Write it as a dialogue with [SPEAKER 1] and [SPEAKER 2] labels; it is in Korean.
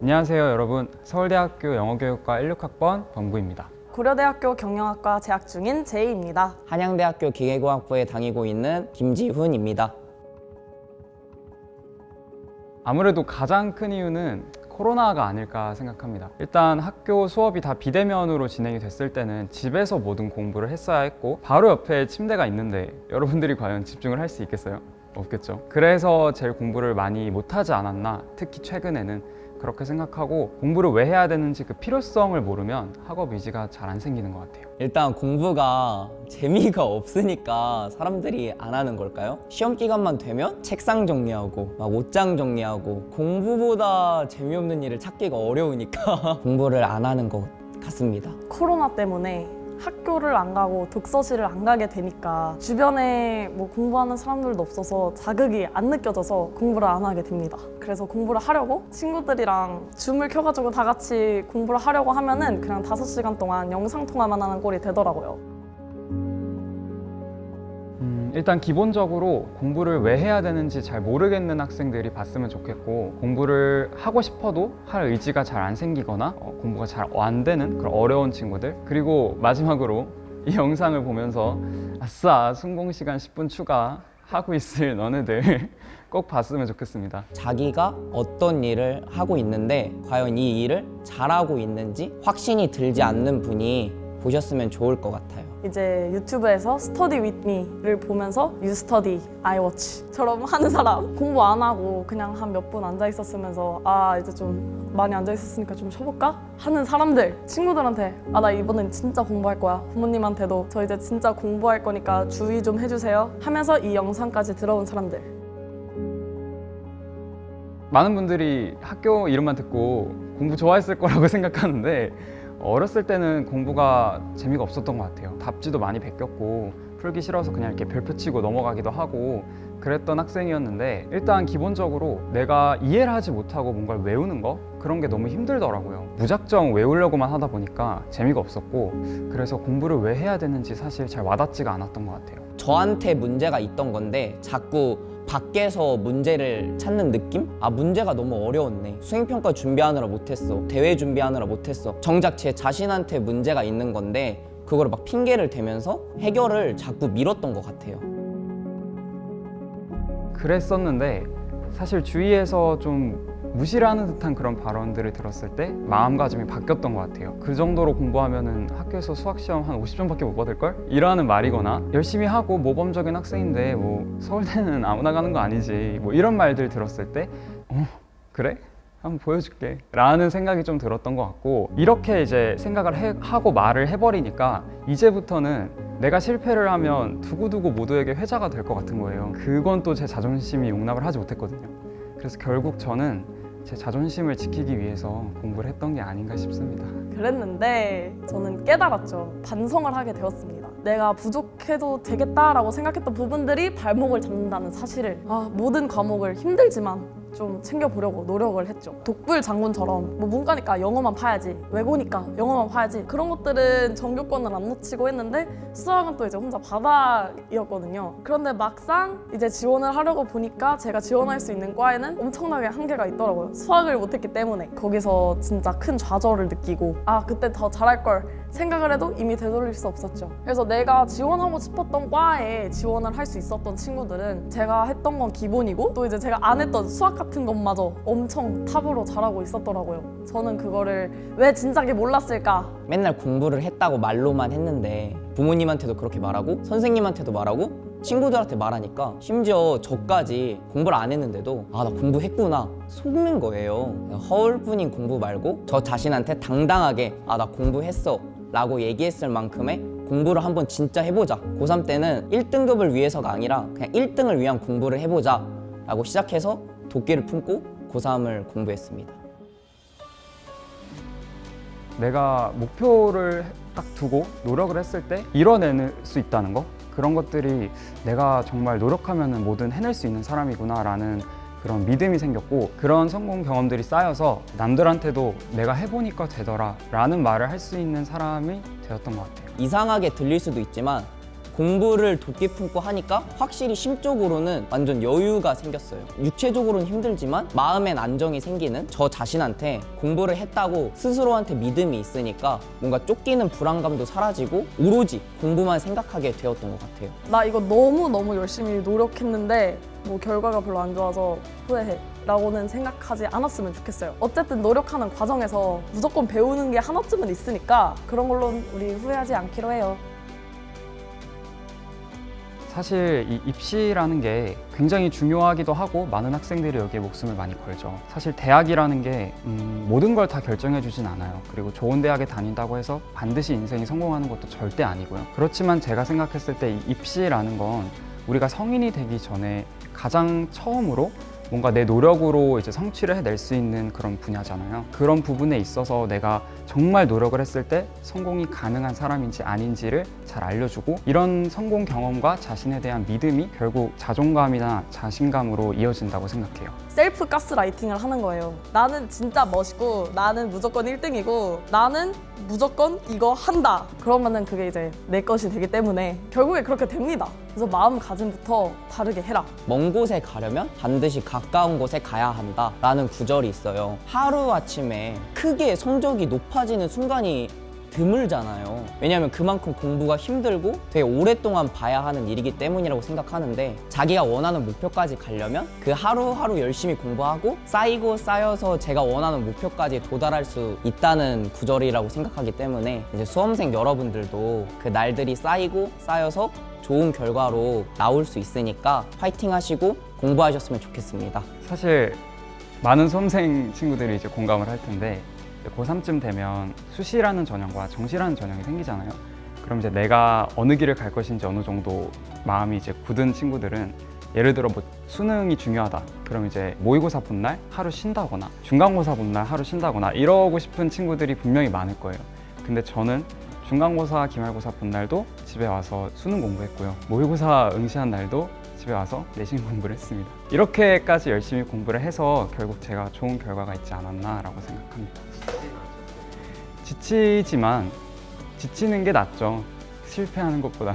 [SPEAKER 1] 안녕하세요 여러분, 서울대학교 영어교육과 16학번 범구입니다.
[SPEAKER 2] 고려대학교 경영학과 재학 중인 제이입니다.
[SPEAKER 3] 한양대학교 기계공학부에 다니고 있는 김지훈입니다.
[SPEAKER 1] 아무래도 가장 큰 이유는 코로나가 아닐까 생각합니다. 일단 학교 수업이 다 비대면으로 진행이 됐을 때는 집에서 모든 공부를 했어야 했고 바로 옆에 침대가 있는데 여러분들이 과연 집중을 할 수 있겠어요? 없겠죠. 그래서 제일 공부를 많이 못하지 않았나, 특히 최근에는 그렇게 생각하고, 공부를 왜 해야 되는지 그 필요성을 모르면 학업 의지가 잘 안 생기는 것 같아요.
[SPEAKER 3] 일단 공부가 재미가 없으니까 사람들이 안 하는 걸까요? 시험 기간만 되면 책상 정리하고 막 옷장 정리하고 공부보다 재미없는 일을 찾기가 어려우니까 공부를 안 하는 것 같습니다.
[SPEAKER 2] 코로나 때문에 학교를 안 가고 독서실을 안 가게 되니까 주변에 뭐 공부하는 사람들도 없어서 자극이 안 느껴져서 공부를 안 하게 됩니다. 그래서 공부를 하려고 친구들이랑 줌을 켜가지고 다 같이 공부를 하려고 하면은 그냥 5시간 동안 영상통화만 하는 꼴이 되더라고요.
[SPEAKER 1] 일단 기본적으로 공부를 왜 해야 되는지 잘 모르겠는 학생들이 봤으면 좋겠고, 공부를 하고 싶어도 할 의지가 잘 안 생기거나 공부가 잘 안 되는 그런 어려운 친구들, 그리고 마지막으로 이 영상을 보면서 아싸 순공시간 10분 추가 하고 있을 너네들 꼭 봤으면 좋겠습니다.
[SPEAKER 3] 자기가 어떤 일을 하고 있는데 과연 이 일을 잘하고 있는지 확신이 들지 않는 분이 보셨으면 좋을 것 같아요.
[SPEAKER 2] 이제 유튜브에서 Study with me를 보면서 You study, I watch처럼 하는 사람, 공부 안 하고 그냥 한 몇 분 앉아 있었으면서 아 이제 좀 많이 앉아 있었으니까 좀 쉬어볼까? 하는 사람들, 친구들한테 아 나 이번엔 진짜 공부할 거야, 부모님한테도 저 이제 진짜 공부할 거니까 주의 좀 해주세요 하면서 이 영상까지 들어온 사람들.
[SPEAKER 1] 많은 분들이 학교 이름만 듣고 공부 좋아했을 거라고 생각하는데, 어렸을 때는 공부가 재미가 없었던 것 같아요. 답지도 많이 베꼈고 풀기 싫어서 그냥 이렇게 별표 치고 넘어가기도 하고 그랬던 학생이었는데, 일단 기본적으로 내가 이해를 하지 못하고 뭔가를 외우는 거, 그런 게 너무 힘들더라고요. 무작정 외우려고만 하다 보니까 재미가 없었고, 그래서 공부를 왜 해야 되는지 사실 잘 와닿지가 않았던 것 같아요.
[SPEAKER 3] 저한테 문제가 있던 건데 자꾸 밖에서 문제를 찾는 느낌? 아 문제가 너무 어려웠네, 수행평가 준비하느라 못했어, 대회 준비하느라 못했어. 정작 제 자신한테 문제가 있는 건데 그거를 막 핑계를 대면서 해결을 자꾸 미뤘던 것 같아요.
[SPEAKER 1] 그랬었는데 사실 주위에서 좀 무시를 하는 듯한 그런 발언들을 들었을 때 마음가짐이 바뀌었던 것 같아요. 그 정도로 공부하면은 학교에서 수학시험 한 50점밖에 못 받을걸? 이러는 말이거나, 열심히 하고 모범적인 학생인데 뭐 서울대는 아무나 가는 거 아니지, 뭐 이런 말들 들었을 때 그래? 한번 보여줄게 라는 생각이 좀 들었던 것 같고, 이렇게 이제 생각을 하고 말을 해버리니까 이제부터는 내가 실패를 하면 두고두고 모두에게 회자가 될 것 같은 거예요. 그건 또 제 자존심이 용납을 하지 못했거든요. 그래서 결국 저는 제 자존심을 지키기 위해서 공부를 했던 게 아닌가 싶습니다.
[SPEAKER 2] 그랬는데 저는 깨달았죠. 반성을 하게 되었습니다. 내가 부족해도 되겠다라고 생각했던 부분들이 발목을 잡는다는 사실을, 모든 과목을 힘들지만 좀 챙겨보려고 노력을 했죠. 독불 장군처럼 뭐 문과니까 영어만 파야지, 외고니까 영어만 파야지, 그런 것들은 전교권을 안 놓치고 했는데 수학은 또 이제 혼자 바닥이었거든요. 그런데 막상 이제 지원을 하려고 보니까 제가 지원할 수 있는 과에는 엄청나게 한계가 있더라고요. 수학을 못했기 때문에. 거기서 진짜 큰 좌절을 느끼고 그때 더 잘할 걸 생각을 해도 이미 되돌릴 수 없었죠. 그래서 내가 지원하고 싶었던 과에 지원을 할 수 있었던 친구들은 제가 했던 건 기본이고 또 이제 제가 안 했던 수학 같은 것마저 엄청 탑으로 잘하고 있었더라고요. 저는 그거를 왜 진작에 몰랐을까?
[SPEAKER 3] 맨날 공부를 했다고 말로만 했는데 부모님한테도 그렇게 말하고 선생님한테도 말하고 친구들한테 말하니까 심지어 저까지 공부를 안 했는데도 나 공부했구나 속는 거예요. 허울뿐인 공부 말고 저 자신한테 당당하게 나 공부했어 라고 얘기했을 만큼의 공부를 한번 진짜 해보자. 고3 때는 1등급을 위해서가 아니라 그냥 1등을 위한 공부를 해보자 라고 시작해서 도끼를 품고 고3을 공부했습니다.
[SPEAKER 1] 내가 목표를 딱 두고 노력을 했을 때 이뤄낼 수 있다는 거, 그런 것들이 내가 정말 노력하면 뭐든 해낼 수 있는 사람이구나 라는 그런 믿음이 생겼고, 그런 성공 경험들이 쌓여서 남들한테도 내가 해보니까 되더라 라는 말을 할 수 있는 사람이 되었던 것 같아요.
[SPEAKER 3] 이상하게 들릴 수도 있지만 공부를 도끼 품고 하니까 확실히 심적으로는 완전 여유가 생겼어요. 육체적으로는 힘들지만 마음엔 안정이 생기는 저 자신한테 공부를 했다고 스스로한테 믿음이 있으니까 뭔가 쫓기는 불안감도 사라지고 오로지 공부만 생각하게 되었던 것 같아요.
[SPEAKER 2] 나 이거 너무 열심히 노력했는데 뭐 결과가 별로 안 좋아서 후회해 라고는 생각하지 않았으면 좋겠어요. 어쨌든 노력하는 과정에서 무조건 배우는 게 하나쯤은 있으니까 그런 걸로는 우리 후회하지 않기로 해요.
[SPEAKER 1] 사실 이 입시라는 게 굉장히 중요하기도 하고 많은 학생들이 여기에 목숨을 많이 걸죠. 사실 대학이라는 게 모든 걸 다 결정해 주진 않아요. 그리고 좋은 대학에 다닌다고 해서 반드시 인생이 성공하는 것도 절대 아니고요. 그렇지만 제가 생각했을 때 이 입시라는 건 우리가 성인이 되기 전에 가장 처음으로 뭔가 내 노력으로 이제 성취를 해낼 수 있는 그런 분야잖아요. 그런 부분에 있어서 내가 정말 노력을 했을 때 성공이 가능한 사람인지 아닌지를 잘 알려주고 이런 성공 경험과 자신에 대한 믿음이 결국 자존감이나 자신감으로 이어진다고 생각해요.
[SPEAKER 2] 셀프 가스라이팅을 하는 거예요. 나는 진짜 멋있고 나는 무조건 1등이고 나는 무조건 이거 한다. 그러면은 그게 이제 내 것이 되기 때문에 결국에 그렇게 됩니다. 그래서 마음가짐부터 다르게 해라.
[SPEAKER 3] 먼 곳에 가려면 반드시 가까운 곳에 가야 한다 라는 구절이 있어요. 하루아침에 크게 성적이 높아지는 순간이 드물잖아요. 왜냐하면 그만큼 공부가 힘들고 되게 오랫동안 봐야 하는 일이기 때문이라고 생각하는데 자기가 원하는 목표까지 가려면 그 하루하루 열심히 공부하고 쌓이고 쌓여서 제가 원하는 목표까지 도달할 수 있다는 구절이라고 생각하기 때문에 이제 수험생 여러분들도 그 날들이 쌓이고 쌓여서 좋은 결과로 나올 수 있으니까 파이팅 하시고 공부하셨으면 좋겠습니다.
[SPEAKER 1] 사실 많은 수험생 친구들이 이제 공감을 할 텐데 고3쯤 되면 수시라는 전형과 정시라는 전형이 생기잖아요. 그럼 이제 내가 어느 길을 갈 것인지 어느 정도 마음이 이제 굳은 친구들은 예를 들어 뭐 수능이 중요하다. 그럼 이제 모의고사 본 날 하루 쉰다거나 중간고사 본 날 하루 쉰다거나 이러고 싶은 친구들이 분명히 많을 거예요. 근데 저는 중간고사, 기말고사 본 날도 집에 와서 수능 공부했고요. 모의고사 응시한 날도 집에 와서 내신 공부를 했습니다. 이렇게까지 열심히 공부를 해서 결국 제가 좋은 결과가 있지 않았나라고 생각합니다. 지치지만 지치는 게 낫죠. 실패하는 것보다.